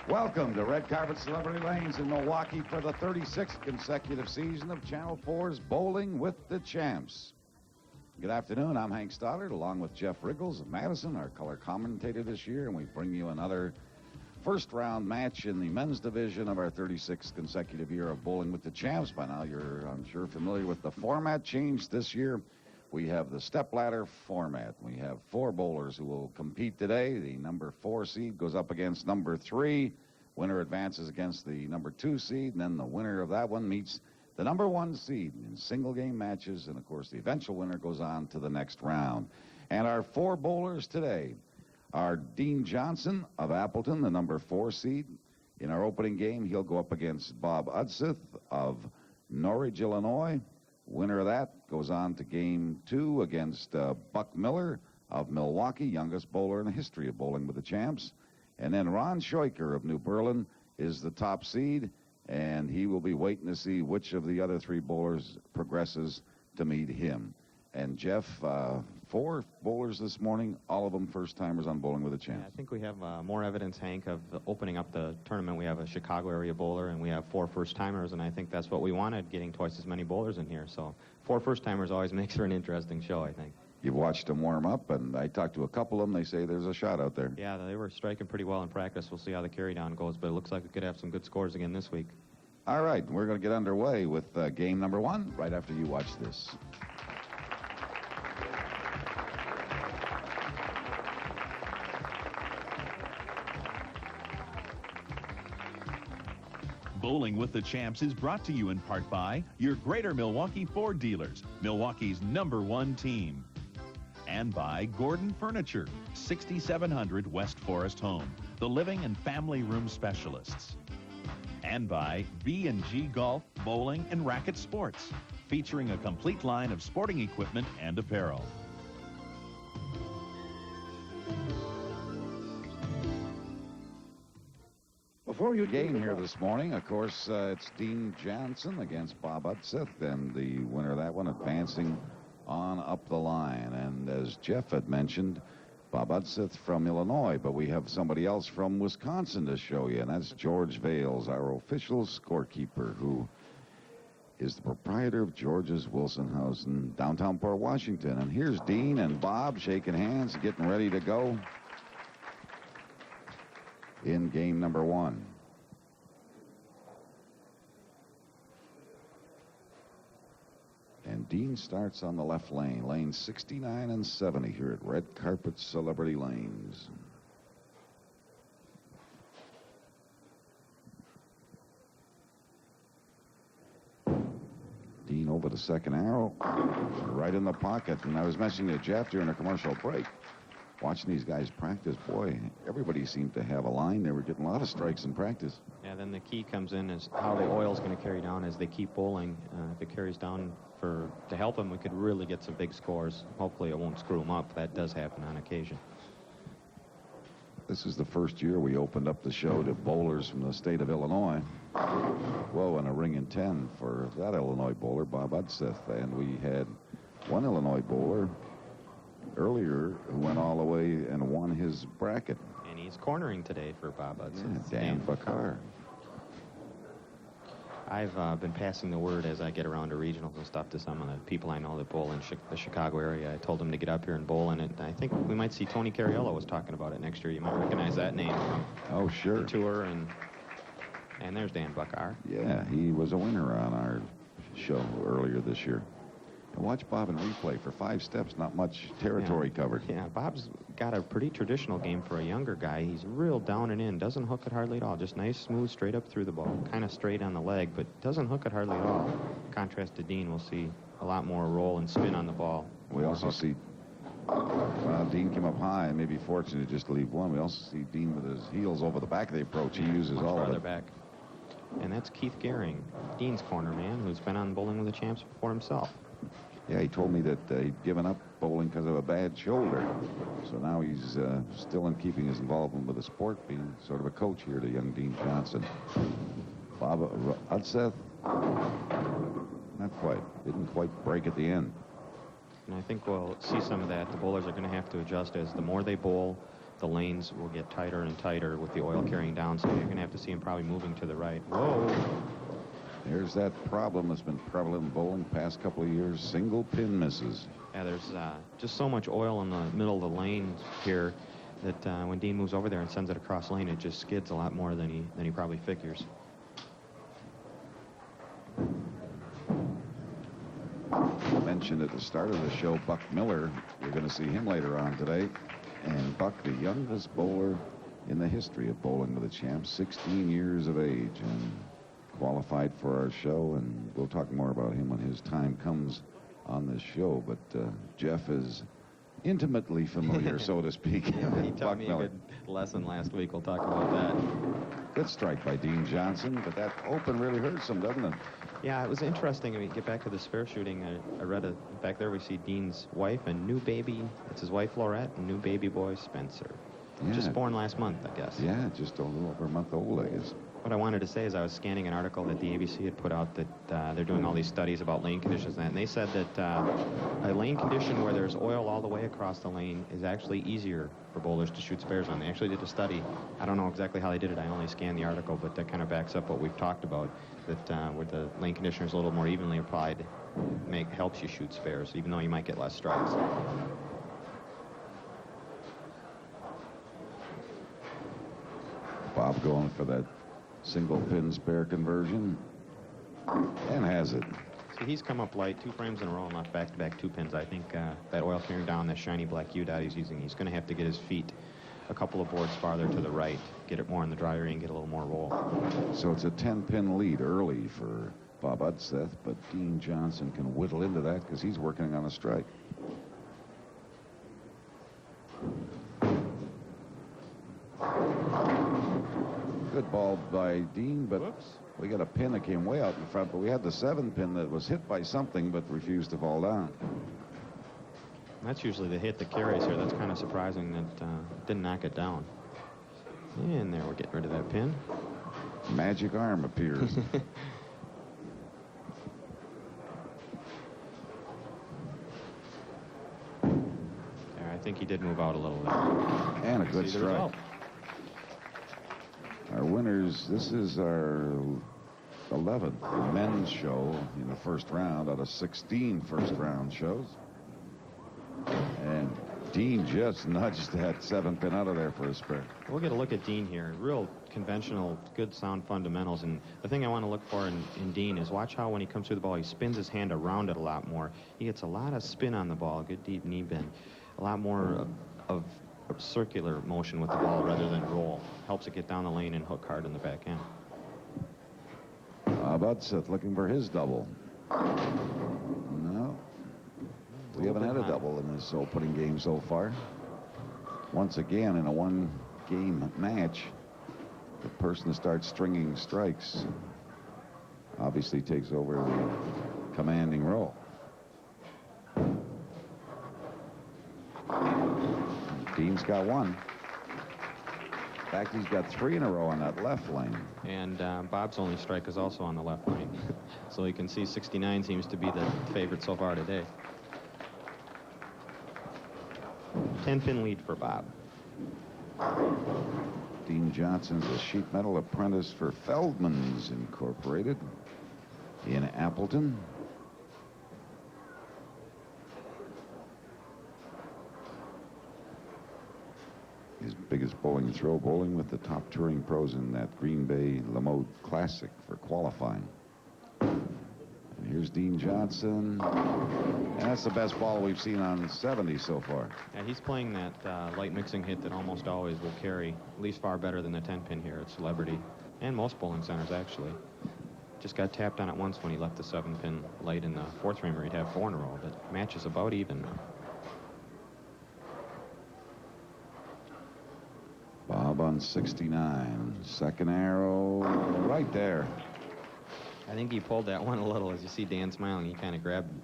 Welcome to Red Carpet Celebrity Lanes in Milwaukee for the 36th consecutive season of Channel 4's Bowling with the Champs. Good afternoon. I'm Hank Stoddard, along with Jeff Riggles of Madison, our color commentator this year, and we bring you another first-round match in the men's division of our 36th consecutive year of Bowling with the Champs. By now, you're, I'm sure, familiar with the format change this year. We have the stepladder format. We have 4 bowlers who will compete today. The number 4 seed goes up against number 3. Winner advances against the number 2 seed, and then the winner of that one meets the number 1 seed in single-game matches. And, of course, the eventual winner goes on to the next round. And our 4 bowlers today are Dean Johnson of Appleton, the number 4 seed. In our opening game, he'll go up against Bob Udseth of Norridge, Illinois. Winner of that goes on to game 2 against Buck Miller of Milwaukee, youngest bowler in the history of Bowling with the Champs. And then Ron Scheucher of New Berlin is the top seed, and he will be waiting to see which of the other 3 bowlers progresses to meet him. And Jeff, 4 bowlers this morning, all of them first-timers on Bowling with the Champs. Yeah, I think we have more evidence, Hank, of opening up the tournament. We have a Chicago area bowler, and we have 4 first-timers, and I think that's what we wanted, getting twice as many bowlers in here. So 4 first-timers always makes for an interesting show, I think. You've watched them warm up, and I talked to a couple of them. They say there's a shot out there. Yeah, they were striking pretty well in practice. We'll see how the carry-down goes, but it looks like we could have some good scores again this week. All right, we're going to get underway with game number 1 right after you watch this. Bowling with the Champs is brought to you in part by your Greater Milwaukee Ford dealers, Milwaukee's #1 team. And by Gordon Furniture, 6700 West Forest Home, the living and family room specialists. And by B&G Golf, Bowling, and Racket Sports, featuring a complete line of sporting equipment and apparel. Before you game here this morning, of course, it's Dean Johnson against Bob Udseth, and the winner of that one advancing on up the line. And as Jeff had mentioned, Bob Udseth from Illinois, but we have somebody else from Wisconsin to show you, and that's George Vales, our official scorekeeper, who is the proprietor of George's Wilson House in downtown Port Washington. And here's Dean and Bob shaking hands, getting ready to go in game number 1. And Dean starts on the left lane, lanes 69 and 70 here at Red Carpet Celebrity Lanes. Dean over the second arrow, right in the pocket. And I was mentioning to Jeff during a commercial break, watching these guys practice, boy, everybody seemed to have a line. They were getting a lot of strikes in practice. Yeah, then the key comes in is how the oil's going to carry down as they keep bowling. If it carries down to help them, we could really get some big scores. Hopefully it won't screw them up. That does happen on occasion. This is the first year we opened up the show to bowlers from the state of Illinois. Whoa, and a ring in 10 for that Illinois bowler, Bob Udseth. And we had one Illinois bowler earlier who went all the way and won his bracket. And he's cornering today for Bob Udseth. Yeah, Dan Bakar. I've been passing the word as I get around to regionals and stuff to some of the people I know that bowl in the Chicago area. I told them to get up here and bowl in it. I think we might see Tony Cariello was talking about it next year. You might recognize that name from sure. the tour. And there's Dan Bakar. Yeah, he was a winner on our show earlier this year. And watch Bob in replay for 5 steps, not much territory covered. Yeah, Bob's got a pretty traditional game for a younger guy. He's real down and in, doesn't hook it hardly at all. Just nice, smooth, straight up through the ball. Kind of straight on the leg, but doesn't hook it hardly at all. Contrast to Dean, we'll see a lot more roll and spin on the ball. We also see Dean came up high and maybe fortunate just to leave one. We also see Dean with his heels over the back of the approach. He uses all of it. Back. And that's Keith Gehring, Dean's corner man, who's been on Bowling with the Champs before himself. Yeah, he told me that he'd given up bowling because of a bad shoulder. So now he's still in keeping his involvement with the sport, being sort of a coach here to young Dean Johnson. Bob Udseth, not quite. Didn't quite break at the end. And I think we'll see some of that. The bowlers are going to have to adjust as the more they bowl, the lanes will get tighter and tighter with the oil carrying down, so you're going to have to see him probably moving to the right. Whoa! There's that problem that's been prevalent in bowling the past couple of years. Single pin misses. Yeah, there's just so much oil in the middle of the lane here that when Dean moves over there and sends it across lane, it just skids a lot more than he probably figures. I mentioned at the start of the show, Buck Miller. You're going to see him later on today. And Buck, the youngest bowler in the history of Bowling with the Champs, 16 years of age, and qualified for our show. And we'll talk more about him when his time comes on this show. But Jeff is intimately familiar, so to speak. He taught me a good lesson last week. We'll talk about that. Good strike by Dean Johnson, but that open really hurts him, doesn't it? Yeah, it was interesting. I mean, get back to the spare shooting. I read back there we see Dean's wife and new baby. It's his wife, Laurette, and new baby boy, Spencer. Yeah. Just born last month, I guess. Yeah, just a little over a month old, I guess. What I wanted to say is I was scanning an article that the ABC had put out that they're doing all these studies about lane conditions, and they said that a lane condition where there's oil all the way across the lane is actually easier for bowlers to shoot spares on. They actually did a study. I don't know exactly how they did it. I only scanned the article, but that kind of backs up what we've talked about, that where the lane conditioner is a little more evenly applied, helps you shoot spares, even though you might get less strikes. Bob going for that single pin spare conversion, and has it. See, he's come up light 2 frames in a row and left back-to-back 2 pins. I think that oil carrying down, that shiny black U-dot he's using, he's going to have to get his feet a couple of boards farther to the right, get it more in the dry area and get a little more roll. So it's a 10-pin lead early for Bob Udseth, but Dean Johnson can whittle into that because he's working on a strike. Good ball by Dean, but Whoops. we got a pin that came way out in front, but we had the 7-pin that was hit by something but refused to fall down. That's usually the hit that carries here. That's kind of surprising that didn't knock it down. And there, we're getting rid of that pin. Magic arm appears. There, I think he did move out a little there. And a good See the strike. result. Our winners, this is our 11th men's show in the first round out of 16 first-round shows. And Dean just nudged that 7-pin out of there for a spare. We'll get a look at Dean here. Real conventional, good sound fundamentals. And the thing I want to look for in Dean is watch how when he comes through the ball, he spins his hand around it a lot more. He gets a lot of spin on the ball, good deep knee bend. A lot more of circular motion with the ball rather than roll. Helps it get down the lane and hook hard in the back end. Udseth looking for his double. No. We haven't had a double in this opening game so far. Once again, in a one-game match, the person that starts stringing strikes obviously takes over the commanding role. Dean's got one. In fact, he's got 3 in a row on that left lane. And Bob's only strike is also on the left lane. So you can see 69 seems to be the favorite so far today. 10-pin lead for Bob. Dean Johnson's a sheet metal apprentice for Feldman's Incorporated in Appleton. His biggest bowling throw, bowling with the top touring pros in that Green Bay Lamode Classic for qualifying. And here's Dean Johnson. And that's the best ball we've seen on 70 so far. Yeah, he's playing that light mixing hit that almost always will carry, at least far better than the 10-pin here at Celebrity. And most bowling centers, actually. Just got tapped on it once when he left the 7-pin light in the 4th frame where he'd have 4 in a row. But match is about even now. Bob on 69. Second arrow right there. I think he pulled that one a little. As you see Dan smiling,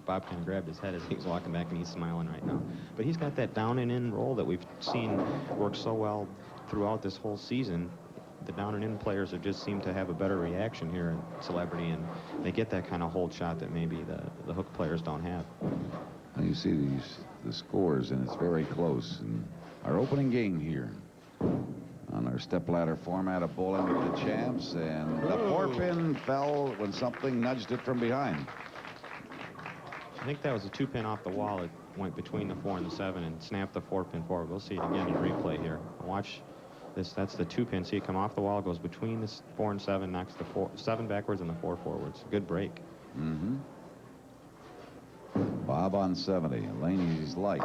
Bob kind of grabbed his head as he was walking back, and he's smiling right now. But he's got that down and in roll that we've seen work so well throughout this whole season. The down and in players have just seemed to have a better reaction here at Celebrity, and they get that kind of hold shot that maybe the hook players don't have. Now you see the scores, and it's very close. And our opening game here on our stepladder format of bowling with the champs, and the 4-pin fell when something nudged it from behind. I think that was a 2-pin off the wall. It went between the 4 and the 7 and snapped the 4-pin forward. We'll see it again in replay here. Watch this. That's the 2-pin. See it come off the wall, goes between the 4 and 7, knocks the 7 backwards and the 4 forwards. Good break. Mm-hmm. Bob on 70. Laney's light.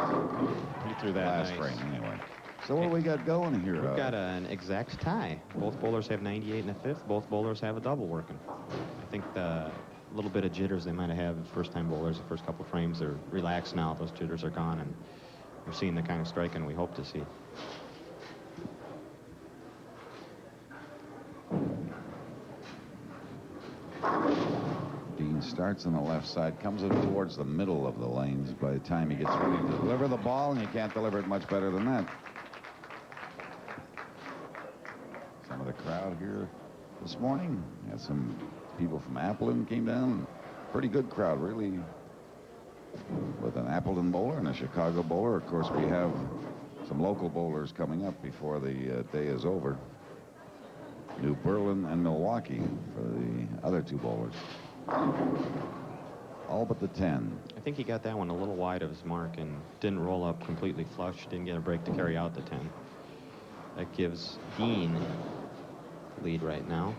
He threw that last nice. frame anyway. So what do we got going here? We've got an exact tie. Both bowlers have 98 in the 5th. Both bowlers have a double working. I think the little bit of jitters they might have had first-time bowlers, the first couple frames, they're relaxed now. Those jitters are gone, and we're seeing the kind of striking we hope to see. Dean starts on the left side, comes up towards the middle of the lanes by the time he gets ready to deliver the ball, and you can't deliver it much better than that. Some of the crowd here this morning, had some people from Appleton came down. Pretty good crowd, really, with an Appleton bowler and a Chicago bowler. Of course, we have some local bowlers coming up before the day is over. New Berlin and Milwaukee for the other 2 bowlers. All but the 10. I think he got that one a little wide of his mark and didn't roll up completely flush. Didn't get a break to carry out the 10. That gives Dean lead right now.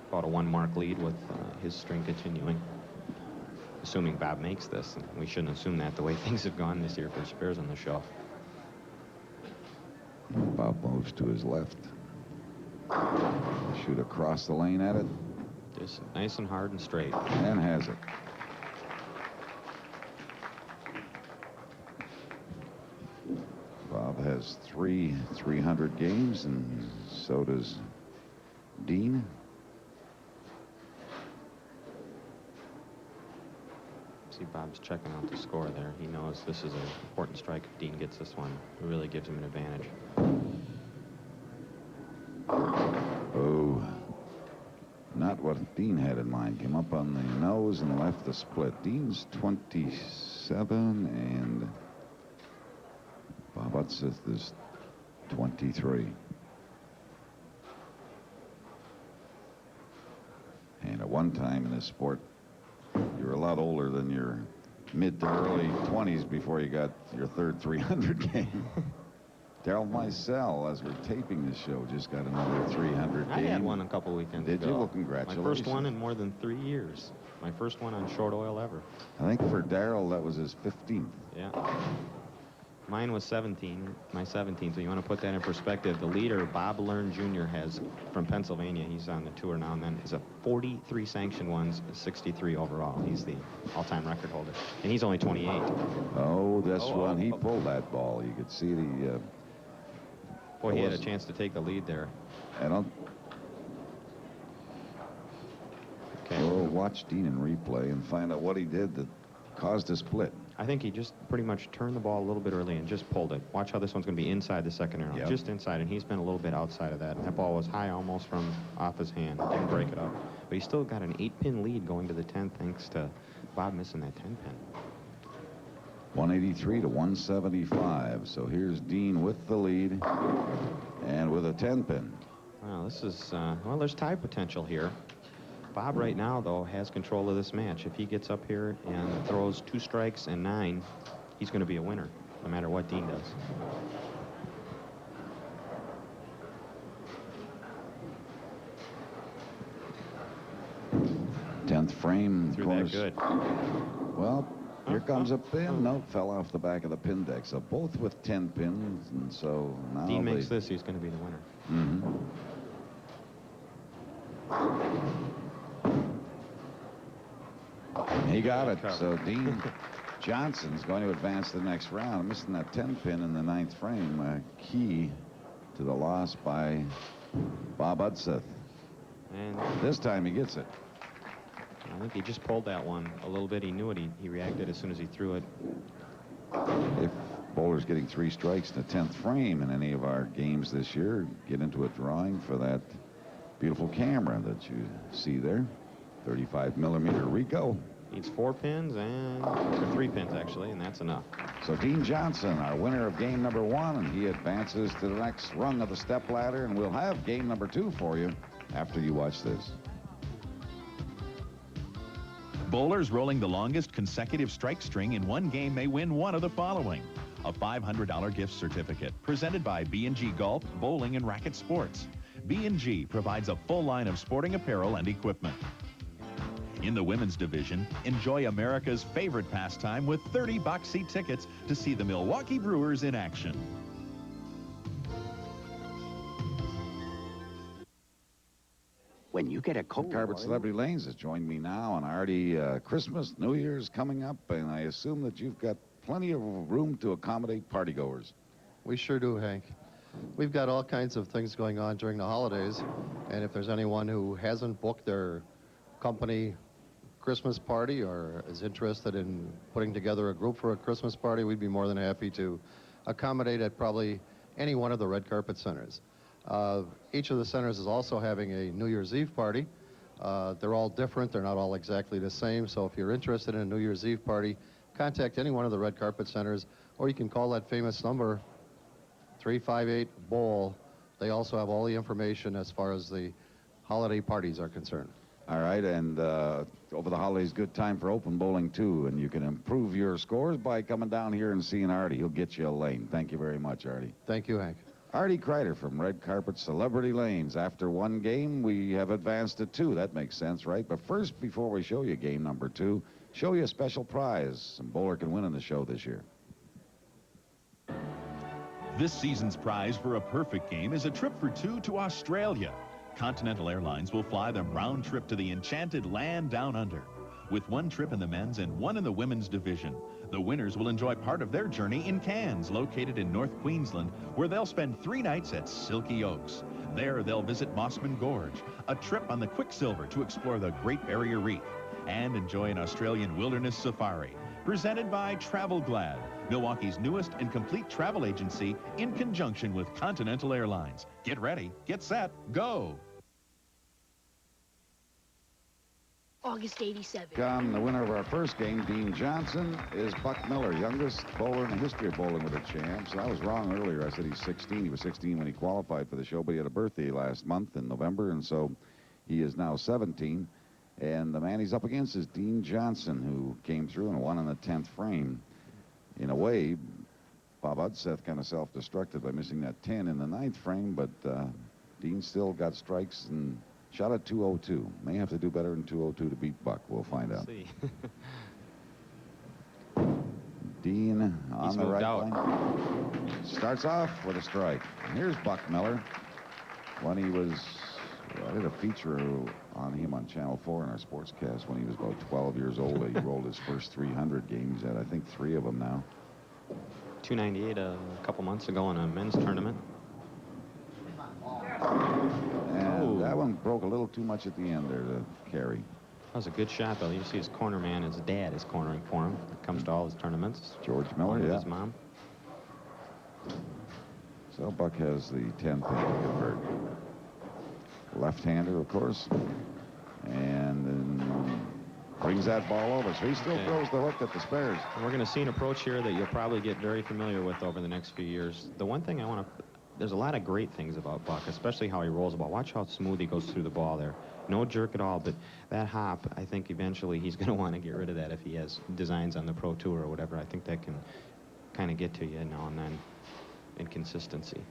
About a 1-mark lead with his string continuing. Assuming Bob makes this. And we shouldn't assume that the way things have gone this year for spares on the show. Bob moves to his left. Shoot across the lane at it. Just nice and hard and straight. And has it. Bob has 3 300 games, and so does Dean. See, Bob's checking out the score there. He knows this is an important strike. If Dean gets this one, it really gives him an advantage. Oh, not what Dean had in mind. Came up on the nose and left the split. Dean's 27 and Bob Utseth is 23. And at one time in this sport, you were a lot older than your mid to early 20s before you got your third 300 game. Daryl Meisel, as we're taping this show, just got another 300 game. I had one a couple weekends ago. Did you? Well, congratulations. My first one in more than 3 years. My first one on short oil ever. I think for Daryl, that was his 15th. Yeah. Mine was 17, my 17th. So you want to put that in perspective. The leader, Bob Learn Jr., has, from Pennsylvania, he's on the tour now and then, is a 43 sanctioned ones, 63 overall. He's the all-time record holder. And he's only 28. Oh, this one, he pulled that ball. You could see the... Boy, he had a chance to take the lead there. I don't... Okay. We'll watch Dean in replay and find out what he did that caused a split. I think he just pretty much turned the ball a little bit early and just pulled it. Watch how this one's going to be inside the second arrow. Yep. Just inside, and he's been a little bit outside of that. That ball was high almost from off his hand. Didn't break it up. But he still got an 8-pin lead going to the 10th thanks to Bob missing that 10-pin. 183 to 175. So here's Dean with the lead and with a 10-pin. Well, this is, well, there's tie potential here. Bob right now, though, has control of this match. If he gets up here and throws 2 strikes and 9, he's going to be a winner, no matter what Dean does. Tenth frame. Threw that good. Well, here comes a pin. No, fell off the back of the pin deck. So both with 10 pins, and so now Dean makes this, he's going to be the winner. Mm-hmm. He got it. So Dean Johnson's going to advance to the next round. Missing that 10 pin in the 9th frame. Key to the loss by Bob Utseth. And this time he gets it. I think he just pulled that one a little bit. He knew it. He reacted as soon as he threw it. If bowlers getting 3 strikes in the 10th frame in any of our games this year, get into a drawing for that beautiful camera that you see there. 35mm Rico. Needs 4 pins or 3 pins, actually, and that's enough. So Dean Johnson, our winner of game number 1, and he advances to the next rung of the stepladder, and we'll have game number 2 for you after you watch this. Bowlers rolling the longest consecutive strike string in one game may win one of the following: a $500 gift certificate presented by B&G Golf, Bowling, and Racket Sports. B&G provides a full line of sporting apparel and equipment. In the women's division, enjoy America's favorite pastime with 30 box seat tickets to see the Milwaukee Brewers in action. When you get a cold Carpet Celebrity Lanes has joined me now, and already Christmas, New Year's coming up, and I assume that you've got plenty of room to accommodate partygoers. We sure do, Hank. We've got all kinds of things going on during the holidays, and if there's anyone who hasn't booked their company Christmas party or is interested in putting together a group for a Christmas party, we'd be more than happy to accommodate at probably any one of the red carpet centers. Each of the centers is also having a New Year's Eve party. They're all different. They're not all exactly the same. So if you're interested in a New Year's Eve party, contact any one of the red carpet centers, or you can call that famous number, 358-BOWL. They also have all the information as far as the holiday parties are concerned. All right, and over the holidays, good time for open bowling, too, and you can improve your scores by coming down here and seeing Artie. He'll get you a lane. Thank you very much, Artie. Thank you, Hank. Artie Kreider from Red Carpet Celebrity Lanes. After one game, we have advanced to 2. That makes sense, right? But first, before we show you game number 2, show you a special prize some bowler can win in the show this year. This season's prize for a perfect game is a trip for 2 to Australia. Continental Airlines will fly them round trip to the enchanted land down under. With 1 trip in the men's and 1 in the women's division, the winners will enjoy part of their journey in Cairns, located in North Queensland, where they'll spend 3 nights at Silky Oaks. There, they'll visit Mossman Gorge, a trip on the Quicksilver to explore the Great Barrier Reef, and enjoy an Australian wilderness safari. Presented by Travel Glad, Milwaukee's newest and complete travel agency in conjunction with Continental Airlines. Get ready, get set, go! August 87. Come, the winner of our first game, Dean Johnson, is Buck Miller, youngest bowler in the history of bowling with the champs. I was wrong earlier. I said he's 16. He was 16 when he qualified for the show, but he had a birthday last month in November, and so he is now 17. And the man he's up against is Dean Johnson, who came through and won in the 10th frame. In a way, Bob Udseth kind of self-destructed by missing that 10 in the 9th frame, but Dean still got strikes and shot at 202. May have to do better than 202 to beat Buck. We'll find out. See. Dean on He's the moved right out. line. Starts off with a strike. And here's Buck Miller. When he was, I did a feature on him on Channel 4 in our sportscast when he was about 12 years old. He rolled his first 300 games. He's had, I think, 3 of them now. 298 a couple months ago in a men's tournament. And that one broke a little too much at the end there to carry. That was a good shot, though. You see his corner man, his dad is cornering for him. Comes to all his tournaments. George Miller, Along with yeah. his mom. So Buck has the 10 pin to convert. Left-hander, of course. And then brings that ball over. So he still throws the hook at the spares. And we're going to see an approach here that you'll probably get very familiar with over the next few years. The one thing I want to... There's a lot of great things about Buck, especially how he rolls the ball. Watch how smooth he goes through the ball there. No jerk at all, but that hop, I think eventually he's going to want to get rid of that if he has designs on the Pro Tour or whatever. I think that can kind of get to you now and then in consistency.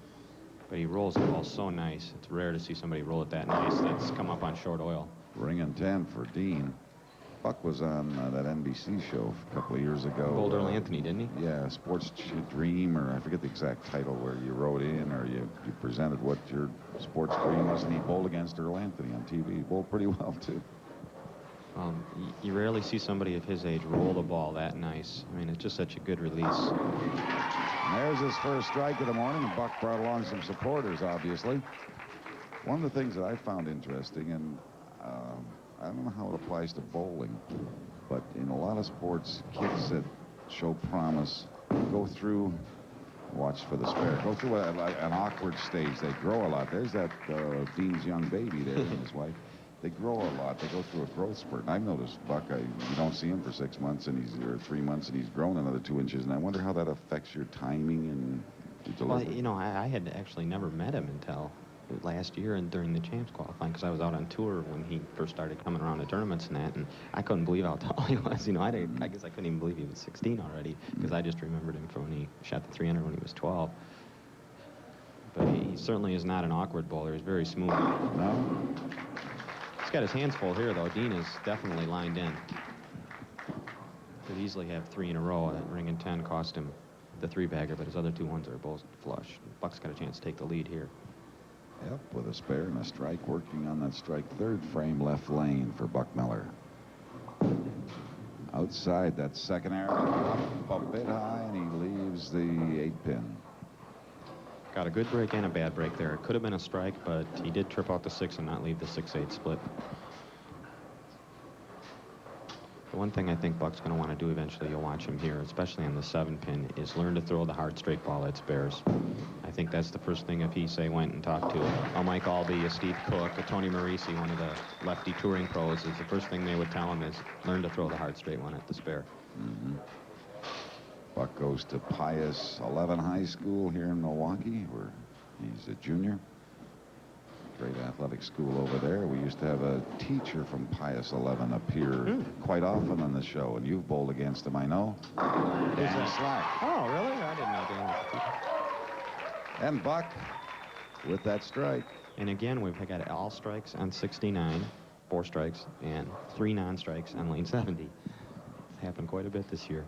But he rolls the ball so nice. It's rare to see somebody roll it that nice that's come up on short oil. Ring and 10 for Dean. Buck was on that NBC show a couple of years ago. Bowled Earl Anthony, didn't he? Yeah, Sports Dream, or I forget the exact title, where you wrote in or you presented what your sports dream was, and he bowled against Earl Anthony on TV. He bowled pretty well, too. You rarely see somebody of his age roll the ball that nice. I mean, it's just such a good release. And there's his first strike of the morning, and Buck brought along some supporters, obviously. One of the things that I found interesting, and I don't know how it applies to bowling, but in a lot of sports, kids that show promise go through, watch for the spare, go through an awkward stage. They grow a lot. There's that Dean's young baby there and his wife. they grow a lot. They go through a growth spurt. And I've noticed Buck, you don't see him for 6 months or 3 months, and he's grown another 2 inches. And I wonder how that affects your timing and your delivery. Well, you know, I had actually never met him until last year and during the champs qualifying, because I was out on tour when he first started coming around to tournaments and that, and I couldn't believe how tall he was. You know, I guess I couldn't even believe he was 16 already, because I just remembered him from when he shot the 300 when he was 12. But he certainly is not an awkward bowler. He's very smooth. No? He's got his hands full here, though. Dean is definitely lined in. Could easily have 3 in a row. That ring and 10 cost him the 3-bagger, but his other 2 ones are both flush. Buck's got a chance to take the lead here. Yep, with a spare and a strike, working on that strike third frame left lane for Buck Miller. Outside that second arrow, up a bit high, and he leaves the 8-pin. Got a good break and a bad break there. It could have been a strike, but he did trip out the 6 and not leave the 6-8 split. The one thing I think Buck's going to want to do eventually, you'll watch him here, especially on the 7-pin, is learn to throw the hard straight ball at spares. I think that's the first thing if he, say, went and talked to a Mike Albee, a Steve Cook, a Tony Marisi, one of the lefty touring pros, is the first thing they would tell him is learn to throw the hard straight one at the spare. Mm-hmm. Buck goes to Pius 11 High School here in Milwaukee, where he's a junior. Great athletic school over there. We used to have a teacher from Pius 11 appear quite often on the show, and you've bowled against him, I know. Dan Slack. Oh, really? I didn't know Dan was a teacher. And Buck with that strike. And again, we've got all strikes on 69, 4 strikes, and 3 non-strikes on lane 70. It's happened quite a bit this year.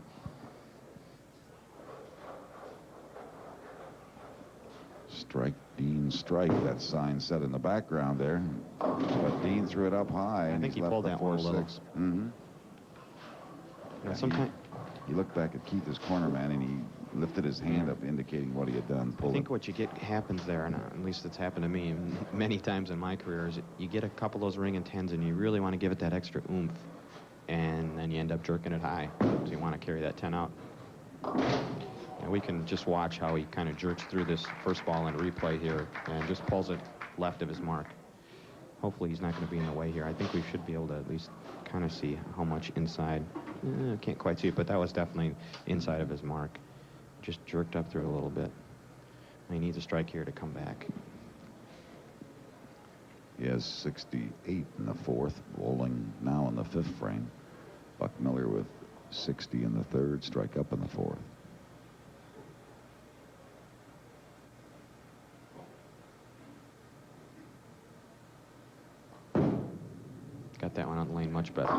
Strike, Dean, strike. That sign set in the background there. But Dean threw it up high. I think he pulled that one a little. Mm-hmm. Yeah, sometimes he looked back at Keith, his corner man, and he lifted his hand up, indicating what he had done. I think what you get happens there, and at least it's happened to me many times in my career, is you get a couple of those ring and 10s, and you really want to give it that extra oomph, and then you end up jerking it high, so you want to carry that 10 out. And we can just watch how he kind of jerks through this first ball in replay here and just pulls it left of his mark. Hopefully he's not going to be in the way here. I think we should be able to at least kind of see how much inside. Can't quite see it, but that was definitely inside of his mark. Just jerked up through a little bit. He needs a strike here to come back. He has 68 in the 4th, bowling now in the 5th frame. Buck Miller with 60 in the 3rd, strike up in the 4th. Got that one on the lane much better.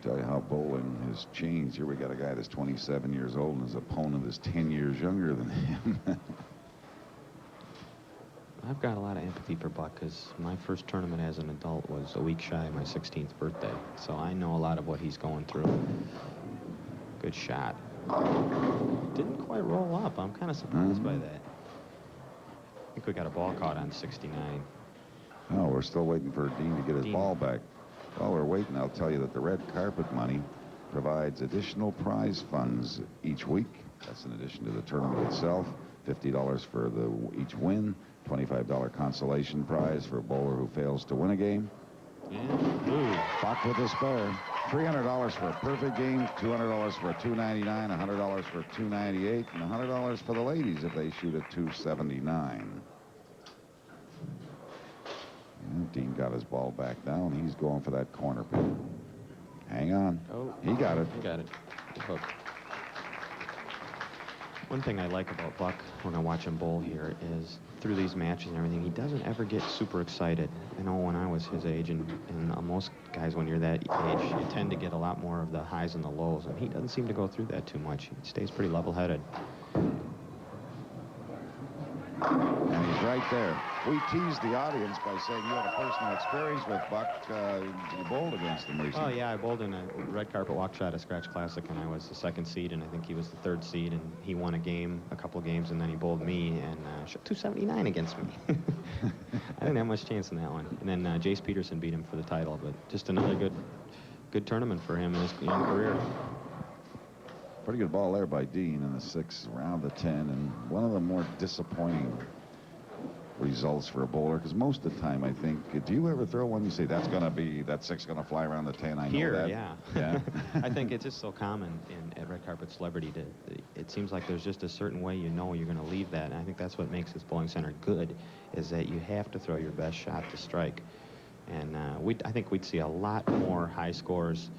Tell you how bowling has changed. Here we got a guy that's 27 years old, and his opponent is 10 years younger than him. I've got a lot of empathy for Buck, because my first tournament as an adult was a week shy of my 16th birthday, so I know a lot of what he's going through. Good shot. Didn't quite roll up. I'm kind of surprised by that. I think we got a ball caught on 69. Oh, we're still waiting for Dean to get his ball back. While we're waiting, I'll tell you that the red carpet money provides additional prize funds each week. That's in addition to the tournament itself. $50 for each win, $25 consolation prize for a bowler who fails to win a game. Yeah. Buck with a spare. $300 for a perfect game, $200 for a .299, $100 for a .298, and $100 for the ladies if they shoot a .279. And Dean got his ball back down. He's going for that corner pin. Hang on. Oh, he got it. He got it. Good hook. One thing I like about Buck when I watch him bowl here is through these matches and everything, he doesn't ever get super excited. I know when I was his age, and most guys when you're that age, you tend to get a lot more of the highs and the lows, and he doesn't seem to go through that too much. He stays pretty level-headed. And he's right there. We teased the audience by saying you had a personal experience with Buck. You bowled against him recently. Oh, yeah, I bowled in a red carpet walk shot at Scratch Classic, and I was the 2nd seed, and I think he was the 3rd seed, and he won a couple games, and then he bowled me, and shot .279 against me. I didn't have much chance in that one. And then Jace Peterson beat him for the title, but just another good tournament for him in his young career. Pretty good ball there by Dean in the 6th, around the 10, and one of the more disappointing results for a bowler, because most of the time, I think, do you ever throw one you say, that 6's going to fly around the 10, I know Here, that? yeah. I think it's just so common at Red Carpet Celebrity it seems like there's just a certain way you're going to leave that, and I think that's what makes this bowling center good, is that you have to throw your best shot to strike. And I think we'd see a lot more high scores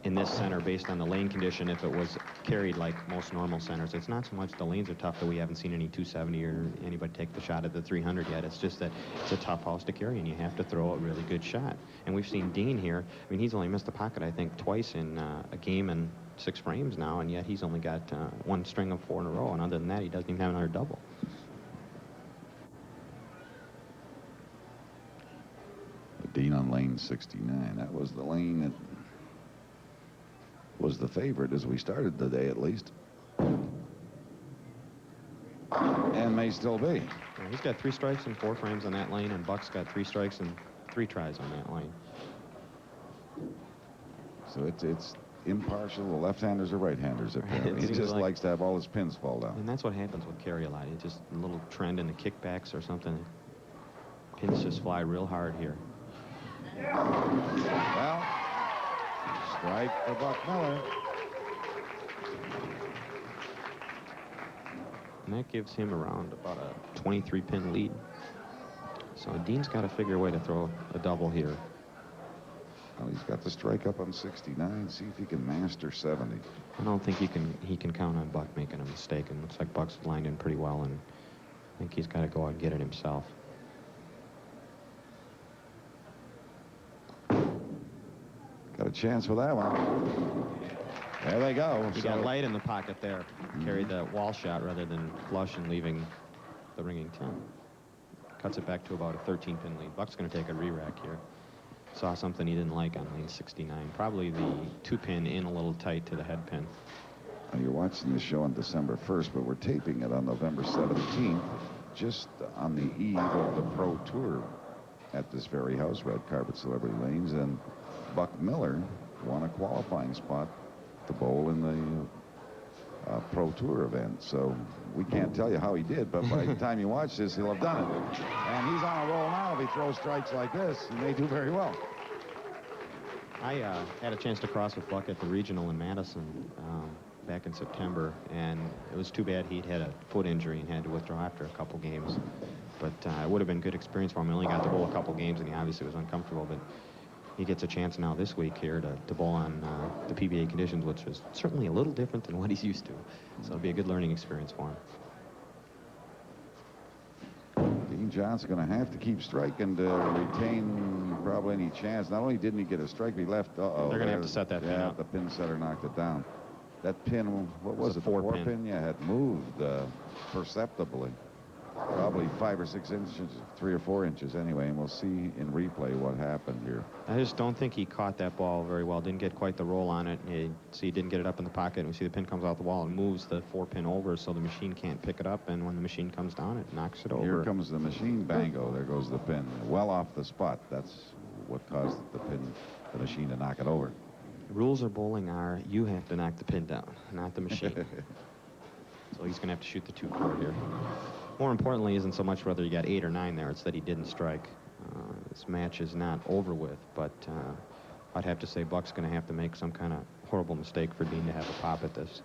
in this center based on the lane condition if it was carried like most normal centers. It's not so much the lanes are tough that we haven't seen any 270 or anybody take the shot at the 300 yet. It's just that it's a tough house to carry, and you have to throw a really good shot. And we've seen Dean here. I mean, he's only missed the pocket, I think, twice in a game and 6 frames now, and yet he's only got one string of 4 in a row, and other than that, he doesn't even have another double. Dean on lane 69. That was the lane that was the favorite as we started the day, at least. And may still be. Yeah, he's got 3 strikes and 4 frames on that lane, and Buck's got 3 strikes and 3 tries on that lane. So it's impartial. The left-handers or right-handers, apparently. He just likes to have all his pins fall down. And that's what happens with Kerry a lot. It's just a little trend in the kickbacks or something. Pins just fly real hard here. Well, strike for Buck Miller. And that gives him around about a 23-pin lead. So Dean's got to figure a way to throw a double here. Well, he's got the strike up on 69. See if he can master 70. I don't think he can count on Buck making a mistake. And it looks like Buck's lined in pretty well, and I think he's got to go out and get it himself. Got a chance with that one. There they go. He got light in the pocket there. Carried the wall shot rather than flush and leaving the ringing 10. Cuts it back to about a 13-pin lead. Buck's going to take a re-rack here. Saw something he didn't like on lane 69. Probably the 2-pin in a little tight to the head pin. Now, you're watching the show on December 1st, but we're taping it on November 17th, just on the eve of the Pro Tour at this very house, Red Carpet Celebrity Lanes, and Buck Miller won a qualifying spot to bowl in the Pro Tour event. So we can't tell you how he did, but by the time you watch this, he'll have done it. And he's on a roll now. If he throws strikes like this, he may do very well. I had a chance to cross with Buck at the regional in Madison back in September, and it was too bad he'd had a foot injury and had to withdraw after a couple games. But it would have been a good experience for him. He only got to bowl a couple games, and he obviously was uncomfortable, but he gets a chance now this week here to bowl on the PBA conditions, which is certainly a little different than what he's used to. So it'll be a good learning experience for him. Dean Johnson going to have to keep striking to retain probably any chance. Not only didn't he get a strike, but he left. They're going to have to set that pin Yeah, up. the pin setter knocked it down. That pin, what was it? The 4 pin? Yeah, had moved perceptibly. Probably 5 or 6 inches, 3 or 4 inches anyway, and we'll see in replay what happened here. I just don't think he caught that ball very well. Didn't get quite the roll on it. You see, he didn't get it up in the pocket. And we see the pin comes out the wall and moves the 4-pin over, so the machine can't pick it up. And when the machine comes down, it knocks it over. Here comes the machine. Bango. There goes the pin. Well off the spot. That's what caused the machine to knock it over. The rules of bowling are you have to knock the pin down, not the machine. So he's going to have to shoot the 2-4 here. More importantly, isn't so much whether you got 8 or 9 there, it's that he didn't strike. This match is not over with, but I'd have to say Buck's going to have to make some kind of horrible mistake for Dean to have a pop at this.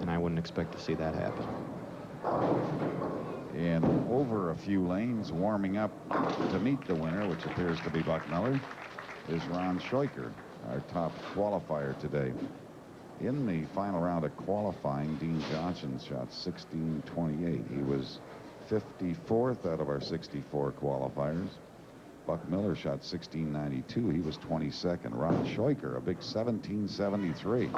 And I wouldn't expect to see that happen. And over a few lanes, warming up to meet the winner, which appears to be Buck Miller, is Ron Scheucher, our top qualifier today. In the final round of qualifying, Dean Johnson shot 16.28. He was 54th out of our 64 qualifiers. Buck Miller shot 16.92. He was 22nd. Ron Scheucher, a big 17.73.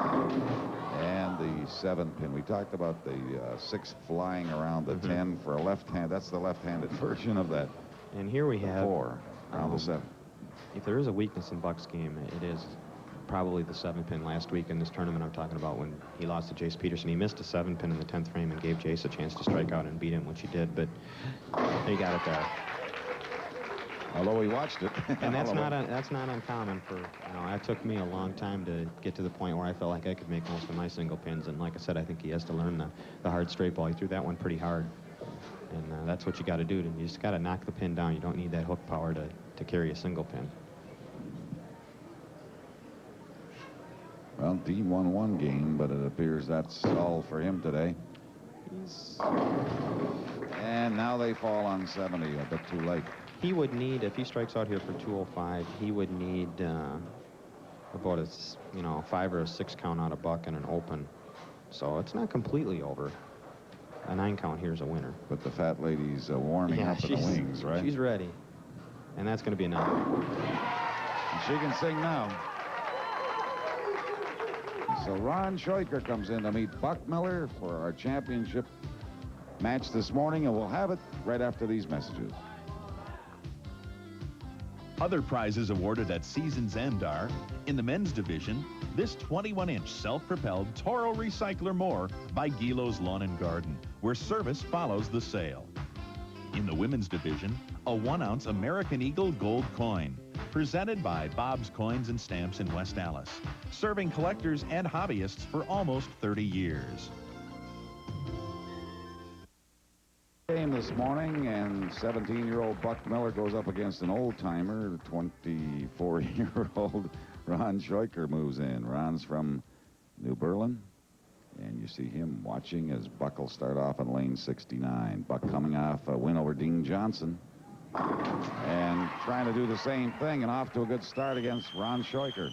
And the 7-pin. We talked about the 6 flying around the 10 for a left-hand. That's the left-handed version of that. And here we have 4 around the 7. If there is a weakness in Buck's game, it is probably the 7-pin last week in this tournament I'm talking about when he lost to Jace Peterson. He missed a 7-pin in the 10th frame and gave Jace a chance to strike out and beat him, which he did, but he got it there. Although he watched it. And that's not uncommon for, it took me a long time to get to the point where I felt like I could make most of my single pins, and like I said, I think he has to learn the hard straight ball. He threw that one pretty hard. And that's what you got to do. You just got to knock the pin down. You don't need that hook power to carry a single pin. Well, Dean won one game, but it appears that's all for him today. And now they fall on 70, a bit too late. He would need, if he strikes out here for 205, he would need about a 5 or a 6 count out of Buck and an open. So it's not completely over. A 9 count here is a winner. But the fat lady's warming up in the wings, right? She's ready. And that's going to be enough. And she can sing now. So Ron Scheucher comes in to meet Buck Miller for our championship match this morning, and we'll have it right after these messages. Other prizes awarded at season's end are, in the men's division, this 21-inch self-propelled Toro Recycler Mower by Gilo's Lawn and Garden, where service follows the sale. In the women's division, a 1-ounce American Eagle gold coin, presented by Bob's Coins and Stamps in West Allis, serving collectors and hobbyists for almost 30 years. Game this morning, and 17-year-old Buck Miller goes up against an old-timer, 24-year-old Ron Scheucher moves in. Ron's from New Berlin, and you see him watching as Buck will start off in lane 69. Buck coming off a win over Dean Johnson and trying to do the same thing, and off to a good start against Ron Scheucher.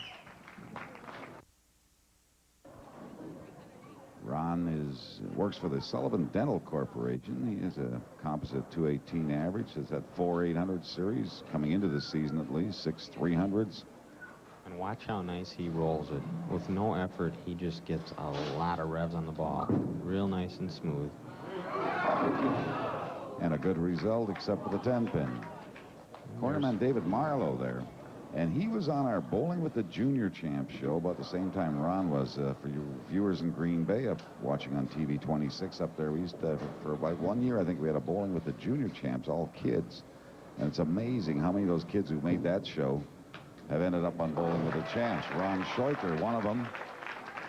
Ron works for the Sullivan Dental Corporation. He has a composite 218 average. Has had 4 800 series coming into the season, at least 6 300s. And watch how nice he rolls it. With no effort, he just gets a lot of revs on the ball. Real nice and smooth. And a good result, except for the 10-pin. Cornerman David Marlowe there. And he was on our Bowling with the Junior Champs show about the same time Ron was. For you viewers in Green Bay watching on TV 26 up there, we used to, for about 1 year, I think we had a Bowling with the Junior Champs, all kids. And it's amazing how many of those kids who made that show have ended up on Bowling with the Champs. Ron Scheucher, one of them,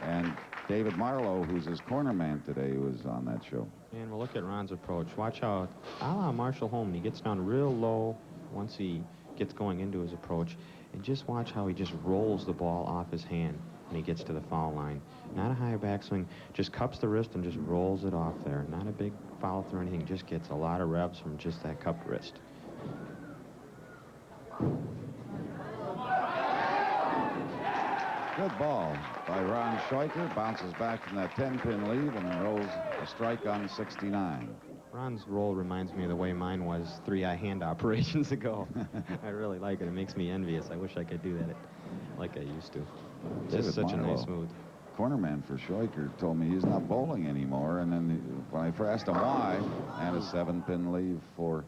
and David Marlowe, who's his corner man today, was on that show. And we'll look at Ron's approach. Watch how, a la Marshall Holm, he gets down real low once he gets going into his approach. And just watch how he just rolls the ball off his hand when he gets to the foul line. Not a high backswing, just cups the wrist and just rolls it off there. Not a big foul through anything, just gets a lot of revs from just that cupped wrist. Good ball by Ron Scheucher. Bounces back from that 10-pin lead and rolls a strike on 69. Ron's roll reminds me of the way mine was 3-eye hand operations ago. I really like it. It makes me envious. I wish I could do that like I used to. Just such a nice smooth. Cornerman for Scheucher told me he's not bowling anymore, and then when I asked him why, and a 7-pin lead for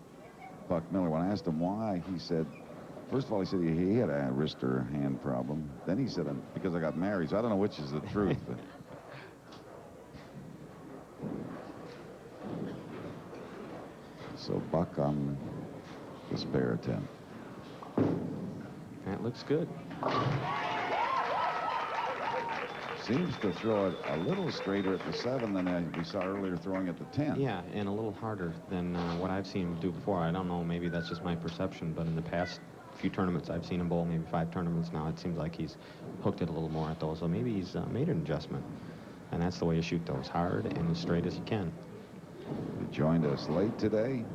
Buck Miller. When I asked him why, he said, first of all, he said he had a wrist or hand problem. Then he said, because I got married. So I don't know which is the truth. But so Buck on the spare attempt. That looks good. Seems to throw it a little straighter at the 7 than we saw earlier throwing at the 10. Yeah, and a little harder than what I've seen him do before. I don't know, maybe that's just my perception, but in the past few tournaments I've seen him bowl, maybe 5 tournaments now, it seems like he's hooked it a little more at those. So maybe he's made an adjustment. And that's the way you shoot those, hard and as straight as you can. He joined us late today.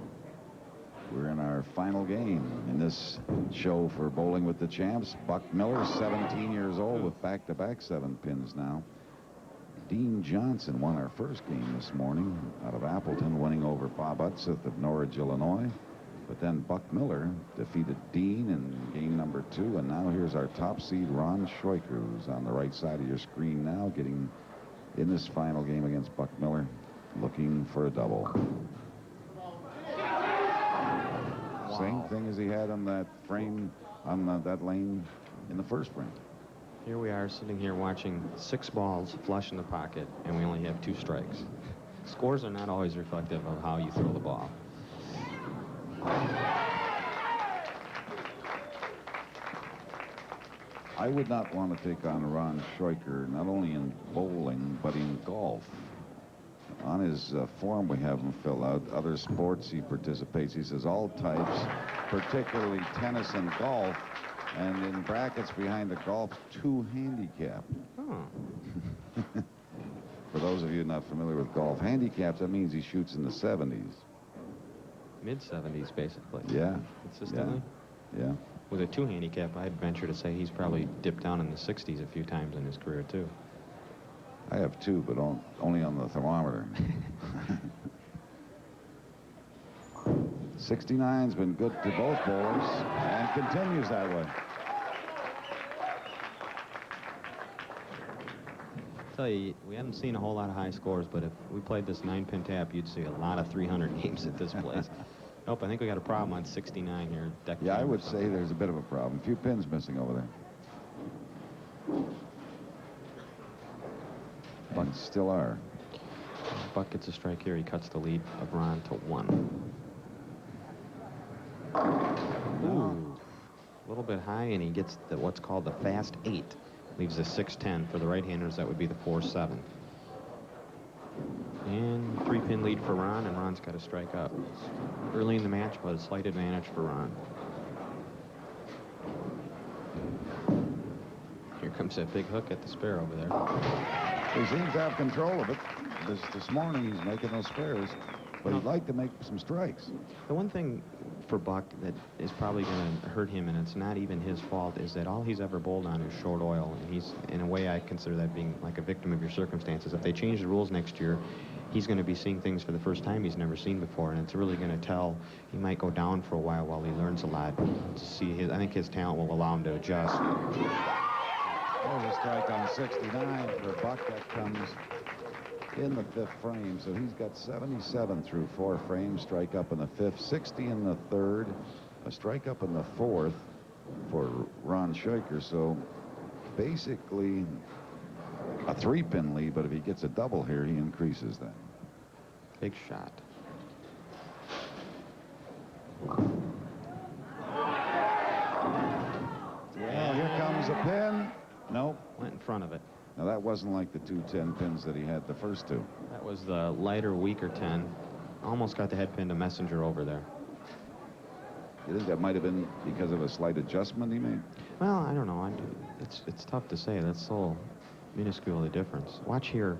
We're in our final game in this show for Bowling with the Champs. Buck Miller, 17 years old with back-to-back 7 pins now. Dean Johnson won our first game this morning out of Appleton, winning over Bob Utseth of Norridge, Illinois. But then Buck Miller defeated Dean in game number 2. And now here's our top seed, Ron Scheucher, who's on the right side of your screen now, getting in this final game against Buck Miller, looking for a double. Wow. Same thing as he had on that frame, on that lane in the first frame. Here we are sitting here watching 6 balls flush in the pocket, and we only have 2 strikes. Scores are not always reflective of how you throw the ball. I would not want to take on Ron Scheucher, not only in bowling, but in golf. on his form we have him fill out other sports he participates. He says all types, particularly tennis and golf, and in brackets behind the golf, 2 handicap. Oh. For those of you not familiar with golf handicaps, that means he shoots in the 70s. Mid-70s, basically. Yeah. Consistently? Yeah. With a 2 handicap, I'd venture to say he's probably dipped down in the 60s a few times in his career, too. I have 2, but only on the thermometer. 69's been good to both bowlers and continues that way. I tell you, we haven't seen a whole lot of high scores, but if we played this 9-pin tap, you'd see a lot of 300 games at this place. Nope, I think we got a problem on 69 here. Yeah, I would say there's a bit of a problem. A few pins missing over there. But still are. Buck gets a strike here. He cuts the lead of Ron to 1. Ooh, a little bit high, and he gets what's called the fast 8. Leaves a 6-10. For the right-handers, that would be the 4-7. And 3-pin lead for Ron, and Ron's got to strike up. Early in the match, but a slight advantage for Ron. Here comes that big hook at the spare over there. He seems to have control of it. This morning, he's making those spares, but he'd like to make some strikes. The one thing for Buck that is probably going to hurt him, and it's not even his fault, is that all he's ever bowled on is short oil, and he's, in a way, I consider that being like a victim of your circumstances. If they change the rules next year, he's going to be seeing things for the first time he's never seen before, and it's really going to tell. He might go down for a while he learns a lot. To see I think his talent will allow him to adjust. There's a strike on 69 for Buck. That comes in the 5th frame, so he's got 77 through 4 frames. Strike up in the 5th, 60 in the 3rd, a strike up in the 4th for Ron Scheucher. So basically a 3-pin lead, but if he gets a double here, he increases that. Big shot. Well, here comes a pin. Nope. Went in front of it. Now, that wasn't like the 2 10-pins that he had the first 2. That was the lighter, weaker 10. Almost got the head pin to Messenger over there. You think that might have been because of a slight adjustment he made? Well, I don't know. It's tough to say. That's so minuscule the difference. Watch here.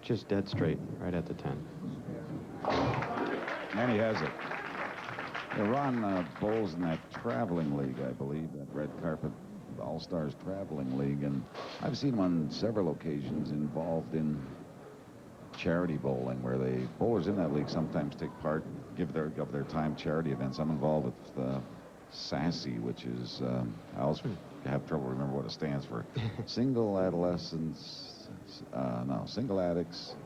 Just dead straight right at the 10. And he has it. Yeah, Ron bowls in that traveling league, I believe, that red carpet All-Stars traveling league, and I've seen him on several occasions involved in charity bowling, where the bowlers in that league sometimes take part, give their time charity events. I'm involved with SASSY, which is I always have trouble remember what it stands for. Single addicts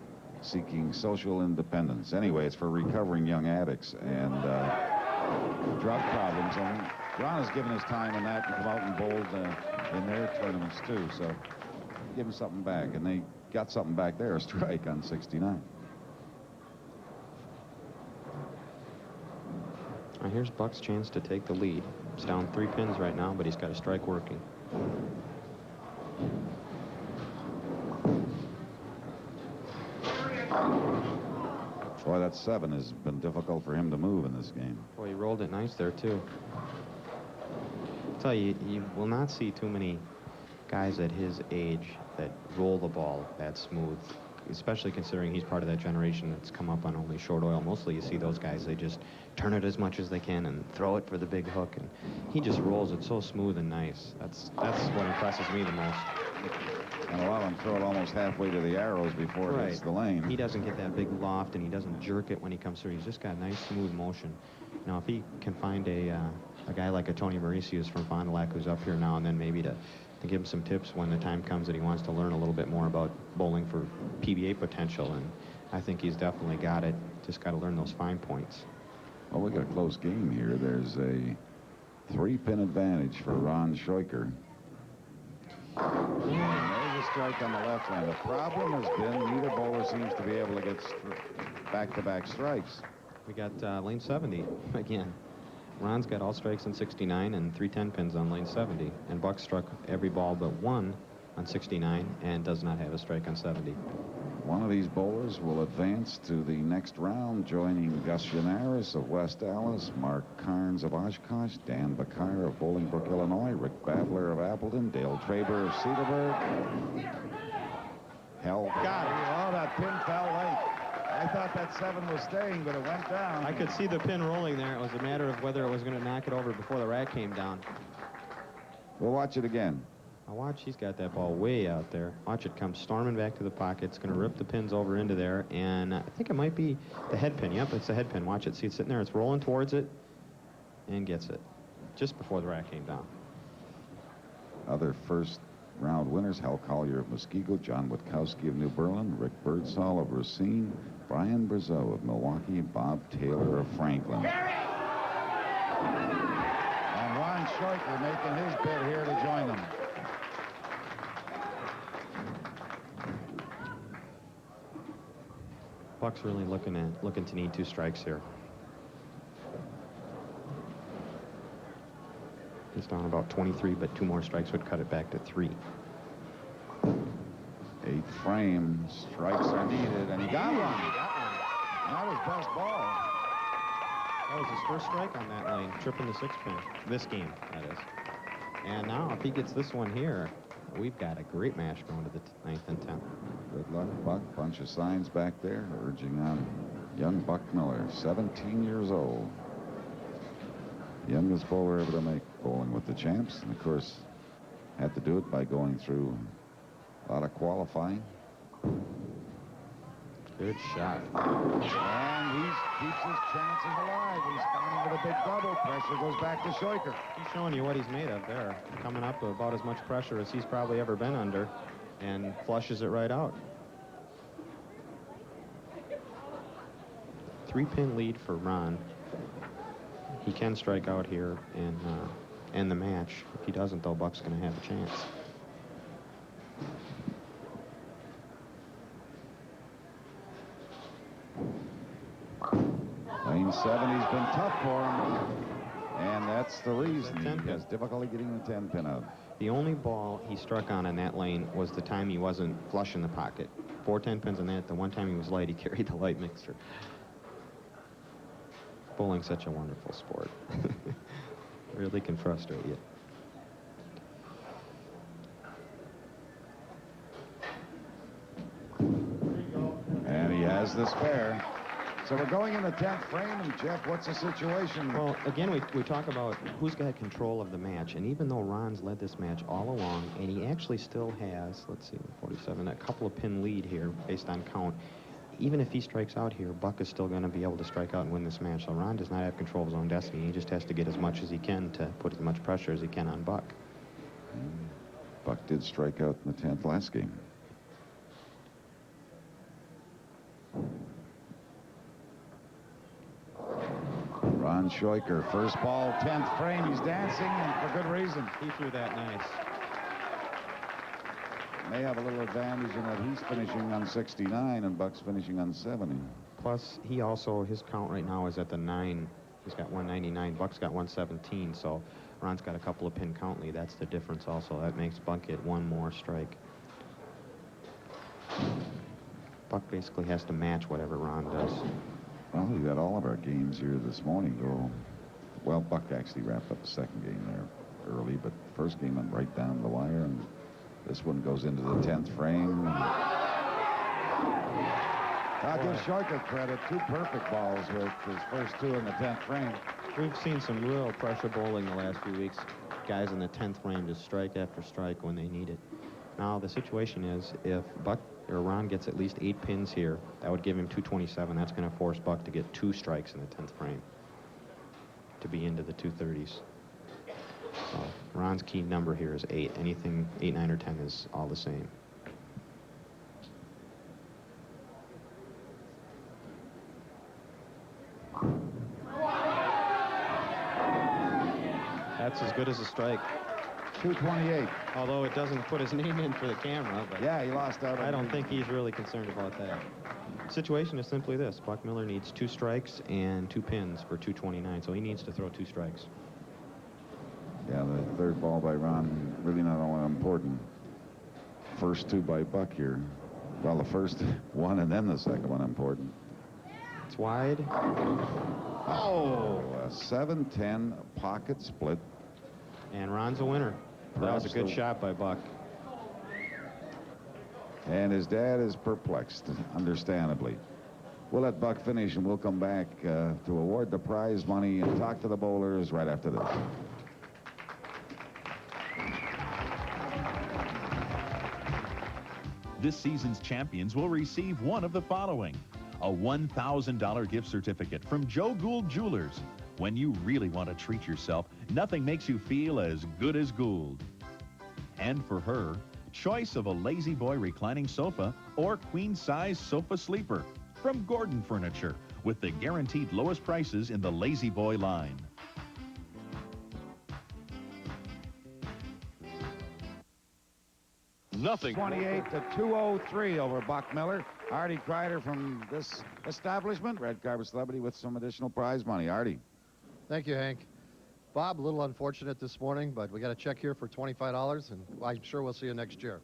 seeking social independence. Anyway, it's for recovering young addicts and drug problems. And Ron has given his time in that and come out and bowled in their tournaments too. So give him something back, and they got something back there, a strike on 69. Now here's Buck's chance to take the lead. He's down 3 pins right now, but he's got a strike working. Boy, that 7 has been difficult for him to move in this game. Boy, he rolled it nice there, too. I'll tell you, you will not see too many guys at his age that roll the ball that smooth, especially considering he's part of that generation that's come up on only short oil. Mostly you see those guys, they just turn it as much as they can and throw it for the big hook, and he just rolls it so smooth and nice. That's what impresses me the most. And a lot of them throw it almost halfway to the arrows before it hits the lane. He doesn't get that big loft, and he doesn't jerk it when he comes through. He's just got nice, smooth motion. Now, if he can find a guy like a Tony Mauricius from Fond du Lac who's up here now and then, maybe to give him some tips when the time comes that he wants to learn a little bit more about bowling for PBA potential, and I think he's definitely got it. Just got to learn those fine points. Well, we got a close game here. There's a 3-pin advantage for Ron Scheucher. And there's a strike on the left line. The problem has been neither bowler seems to be able to get back-to-back strikes. We got lane 70 again. Ron's got all strikes on 69 and 3 10-pins on lane 70. And Buck struck every ball but 1 on 69 and does not have a strike on 70. One of these bowlers will advance to the next round, joining Gus Yanaris of West Dallas, Mark Carnes of Oshkosh, Dan Bakar of Bolingbrook, Illinois, Rick Babler of Appleton, Dale Traber of Cedarburg. Held. Got it. Oh, that pin fell late. I thought that 7 was staying, but it went down. I could see the pin rolling there. It was a matter of whether it was going to knock it over before the rack came down. We'll watch it again. Now watch, he's got that ball way out there. Watch it come storming back to the pocket. It's going to rip the pins over into there, and I think it might be the head pin. Yep, it's the head pin. Watch it. See, it's sitting there. It's rolling towards it and gets it just before the rack came down. Other first round winners: Hal Collier of Muskego, John Witkowski of New Berlin, Rick Birdsall of Racine, Brian Brazeau of Milwaukee, Bob Taylor of Franklin. And Ron Scheucher making his bid here to join them. Buck's really looking to need 2 strikes here. He's down about 23, but 2 more strikes would cut it back to 3. 8th frame, strikes are needed, and he got one. Not his best ball. That was his first strike on that lane, tripping the 6 pin. This game, that is. And now, if he gets this one here, we've got a great match going to the 9th and 10th. Good luck, Buck. Bunch of signs back there urging on young Buck Miller, 17 years old. Youngest bowler ever to make bowling with the champs, and of course had to do it by going through a lot of qualifying. Good shot. And he keeps his chances alive. He's coming with a big double. Pressure goes back to Scheucher. He's showing you what he's made of there. Coming up with about as much pressure as he's probably ever been under, and flushes it right out. 3-pin lead for Ron. He can strike out here and end the match. If he doesn't, though, Buck's going to have a chance. Lane 7, he's been tough for him, and that's the reason he has difficulty getting the 10 pin out. The only ball he struck on in that lane was the time he wasn't flush in the pocket. 4 10 pins in that. The one time he was light, he carried the light mixture. Bowling's such a wonderful sport. Really can frustrate you. And he has the spare. So we're going in the 10th frame, and Jeff, what's the situation? Well, again, we talk about who's got control of the match, and even though Ron's led this match all along, and he actually still has, let's see, 47, a couple of pin lead here based on count. Even if he strikes out here, Buck is still going to be able to strike out and win this match. So Ron does not have control of his own destiny. He just has to get as much as he can to put as much pressure as he can on Buck. Buck did strike out in the 10th last game. Ron Scheucher, first ball, 10th frame. He's dancing, and for good reason. He threw that nice. May have a little advantage in that he's finishing on 69 and Buck's finishing on 70. Plus, he also, his count right now is at the 9. He's got 199. Buck's got 117. So Ron's got a couple of pin count lead. That's the difference also. That makes Buck get 1 more strike. Buck basically has to match whatever Ron does. Well, we got all of our games here this morning go. Well, Buck actually wrapped up the second game there early, but the first game went right down the wire, and this one goes into the 10th frame. I'll give Scheucher credit. 2 perfect balls with his first 2 in the 10th frame. We've seen some real pressure bowling the last few weeks. Guys in the 10th frame just strike after strike when they need it. Now, the situation is if Buck or Ron gets at least 8 pins here, that would give him 227. That's going to force Buck to get 2 strikes in the 10th frame to be into the 230s. So Ron's key number here is 8. Anything 8, 9, or 10 is all the same. That's as good as a strike. 228. Although it doesn't put his name in for the camera. But yeah, he lost out. I don't think he's really concerned about that. The situation is simply this. Buck Miller needs 2 strikes and 2 pins for 229, so he needs to throw 2 strikes. Yeah, the third ball by Ron, really not all that important. First 2 by Buck here. Well, the first one and then the second one important. It's wide. Oh, a 7-10 pocket split. And Ron's a winner. That was a good shot by Buck. And his dad is perplexed, understandably. We'll let Buck finish, and we'll come back to award the prize money and talk to the bowlers right after this. This season's champions will receive one of the following: a $1,000 gift certificate from Joe Gould Jewelers. When you really want to treat yourself, nothing makes you feel as good as Gould. And for her, choice of a Lazy Boy reclining sofa or queen-size sofa sleeper from Gordon Furniture, with the guaranteed lowest prices in the Lazy Boy line. Nothing. 28 to 203 over Buck Miller. Artie Kreider from this establishment, Red Carpet Celebrity, with some additional prize money. Artie. Thank you, Hank. Bob, a little unfortunate this morning, but we got a check here for $25, and I'm sure we'll see you next year.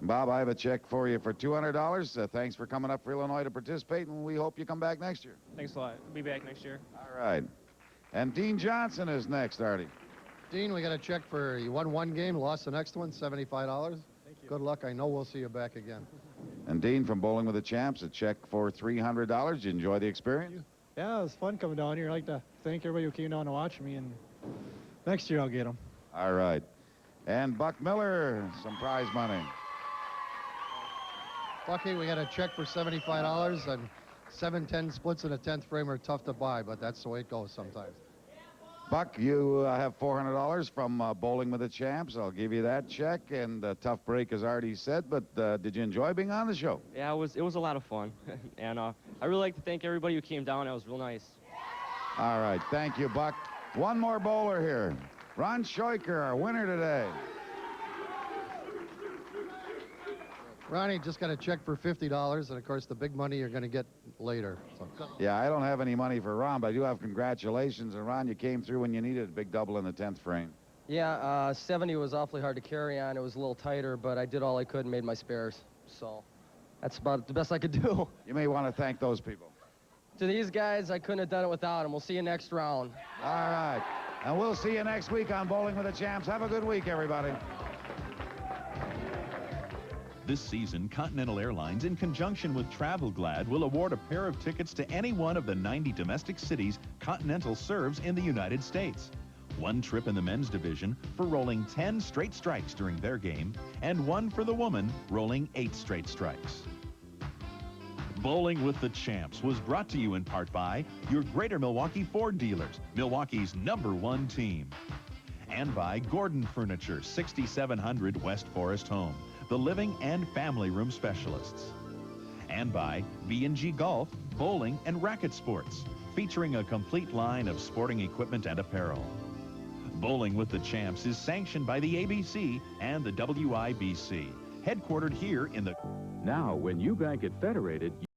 Bob, I have a check for you for $200. Thanks for coming up for Illinois to participate, and we hope you come back next year. Thanks a lot. Be back next year. All right. And Dean Johnson is next, Artie. Dean, we got a check for you won one game, lost the next one, $75. Thank you. Good luck. I know we'll see you back again. And Dean from Bowling with the Champs, a check for $300. Did you enjoy the experience? Yeah, it was fun coming down here. I'd like to thank everybody who came down to watch me, and next year I'll get them. All right. And Buck Miller, some prize money. Bucky, we got a check for $75, and 7-10 splits in a 10th frame are tough to buy, but that's the way it goes sometimes. Buck, you have $400 from Bowling with the Champs. I'll give you that check, and a tough break, as Artie said, but did you enjoy being on the show? Yeah, it was a lot of fun. And I really like to thank everybody who came down. That was real nice. All right. Thank you, Buck. One more bowler here. Ron Scheucher, our winner today. Ronnie just got a check for $50, and of course the big money you're going to get later. So. Yeah, I don't have any money for Ron, but I do have congratulations. And Ron, you came through when you needed a big double in the 10th frame. Yeah, 70 was awfully hard to carry on. It was a little tighter, but I did all I could and made my spares. So that's about the best I could do. You may want to thank those people. To these guys, I couldn't have done it without them. We'll see you next round. All right. And we'll see you next week on Bowling with the Champs. Have a good week, everybody. This season, Continental Airlines, in conjunction with Travel Glad, will award a pair of tickets to any one of the 90 domestic cities Continental serves in the United States. One trip in the men's division for rolling 10 straight strikes during their game, and one for the woman rolling 8 straight strikes. Bowling with the Champs was brought to you in part by your Greater Milwaukee Ford dealers, Milwaukee's #1 team. And by Gordon Furniture, 6700 West Forest Home, the living and family room specialists. And by B&G Golf, Bowling, and Racket Sports, featuring a complete line of sporting equipment and apparel. Bowling with the Champs is sanctioned by the ABC and the WIBC, headquartered here in the... Now, when you bank at Federated...